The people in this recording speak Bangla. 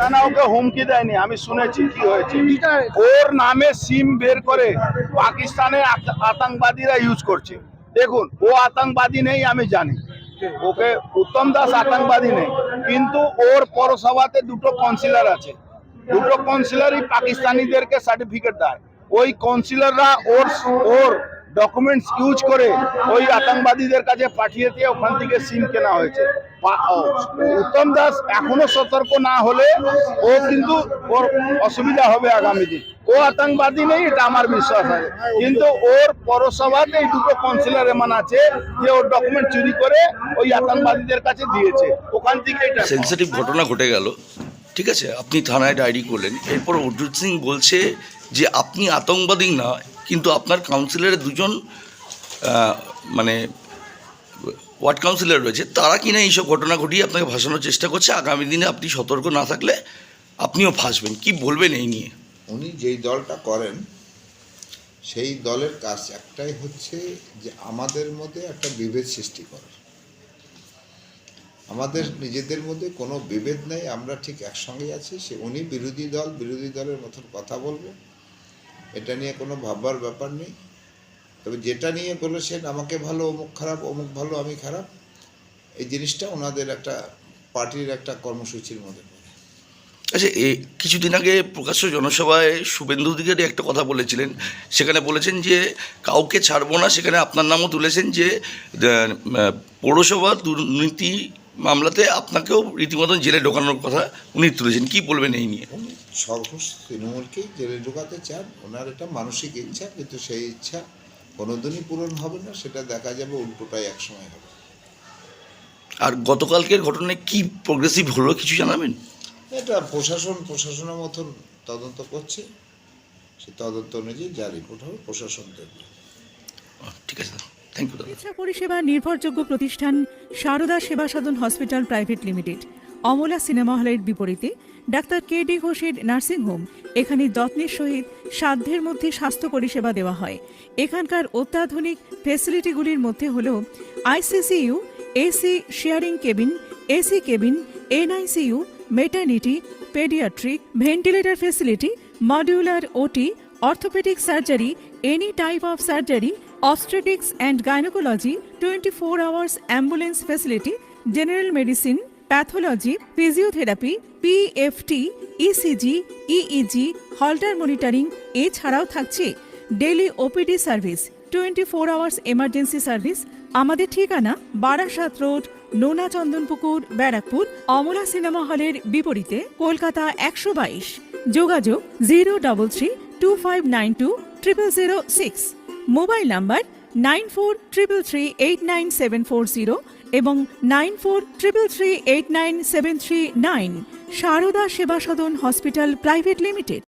না না, ওকে হুমকি দেয়নি, আমি শুনেছি কি হয়েছে। ওর নামে সিম বের করে পাকিস্তানে আতঙ্কবাদীরা ইউজ করছে। দেখুন, ও আতঙ্কবাদী নেই, আমি জানি। ওকে উত্তম দাস আতঙ্কবাদী নেই, কিন্তু ওর পৌরসভাতে দুটো কাউন্সিলর আছে, দুটো কাউন্সিলরই পাকিস্তানিদেরকে সার্টিফিকেট দেয়। ওই কাউন্সিলররা ওর ওর ডকুমেন্টস ইউজ করে ওই আতঙ্কবাদীদের কাছে পাঠিয়ে দিয়ে ওখান থেকে সিম কেনা হয়েছে। উত্তম দাস এখনো সতর্ক না হলে ও কিন্তু ওর অসুবিধা হবে আগামী দিন। ও আতঙ্কবাদী নেই, এটা আমার বিশ্বাস আছে, কিন্তু ওর পৌরসভাতে এই দুটো কাউন্সিলর এমন আছে যে ওর ডকুমেন্ট চুরি করে ওই আতঙ্কবাদীদের কাছে দিয়েছে, ওখান থেকে এটা সেন্সিটিভ ঘটনা ঘটে গেল। ঠিক আছে, আপনি থানায় ডায়েরি করলেন, এরপর অর্জুন সিং বলছে যে আপনি আতঙ্কবাদী না, কিন্তু আপনার কাউন্সিলরের দুজন মানে ওয়ার্ড কাউন্সিলর রয়েছে, তারা কিনা এইসব ঘটনা ঘটিয়ে আপনাকে ভাসানোর চেষ্টা করছে। আগামী দিনে আপনি সতর্ক না থাকলে আপনিও ফাঁসবেন। কি বলবেন এই নিয়ে? উনি যেই দলটা করেন সেই দলের কাজ একটাই হচ্ছে যে আমাদের মধ্যে একটা বিভেদ সৃষ্টি করা। আমাদের নিজেদের মধ্যে কোনো বিভেদ নেই, আমরা ঠিক একসঙ্গেই আছি। সে উনি বিরোধী দলের মতন কথা বলবে, এটা নিয়ে কোনো ভাববার ব্যাপার নেই। তবে যেটা নিয়ে বলেছেন আমাকে ভালো, অমুক খারাপ, অমুক ভালো, আমি খারাপ, এই জিনিসটা ওনাদের একটা পার্টির একটা কর্মসূচির মধ্যে পড়ে। আচ্ছা, কিছুদিন আগে প্রকাশ্য জনসভায় শুভেন্দু অধিকারী একটা কথা বলেছিলেন, সেখানে বলেছেন যে কাউকে ছাড়বো না, সেখানে আপনার নামও তুলেছেন যে পৌরসভা দুর্নীতি মামলাতে আপনাকেও রীতিমতন জেলে ঢোকানোর কথা উনি তুলেছেন। কি বলবেন এই নিয়ে? উনি সর্বস্ব তৃণমূলকেই জেলে ঢোকাতে চান, ওনার এটা মানসিক ইচ্ছা, কিন্তু সেই ইচ্ছা কোনোদিনই পূরণ হবে না, সেটা দেখা যাবে উল্টোটাই একসময় হবে। আর গতকালকের ঘটনায় কি প্রোগ্রেসিভ হলো কিছু জানাবেন? এটা প্রশাসনের মতন তদন্ত করছে, সে তদন্ত অনুযায়ী যা রিপোর্ট হবে প্রশাসন দেখবে। ঠিক আছে, থ্যাংক ইউ দাদা। চিকিৎসা পরিষেবা নির্ভরযোগ্য প্রতিষ্ঠান Sarada Seva Sadan hospital private limited, Amala cinema হলের বিপরীতে ডাক্তার কে.ডি. ঘোষের নার্সিংহোম। এখানে যত্নের সহিত সাধ্যের মধ্যে স্বাস্থ্য পরিষেবা দেওয়া হয়। এখানকার অত্যাধুনিক ফেসিলিটিগুলির মধ্যে হল ICCU, AC sharing cabin, AC cabin, NICU, maternity, paediatric, ventilator facility, modular OT, orthopaedic surgery, any type of surgery, obstetrics and gynecology, 24 hours ambulance facility, general medicine, pathology, physiotherapy, PFT, ECG, EEG, Holter monitoring, এছাড়াও থাকছে daily OPD service, 24 hours emergency service. আমাদের ঠিকানা বারাসাত রোড, নোনা চন্দনপুকুর, ব্যারাকপুর, অমলা সিনেমা হলের বিপরীতে, কলকাতা 122। যোগাযোগ 03325920006। মোবাইল নাম্বার 9433389740 এবং 9433389739। Sarada Seva Sadan hospital private limited.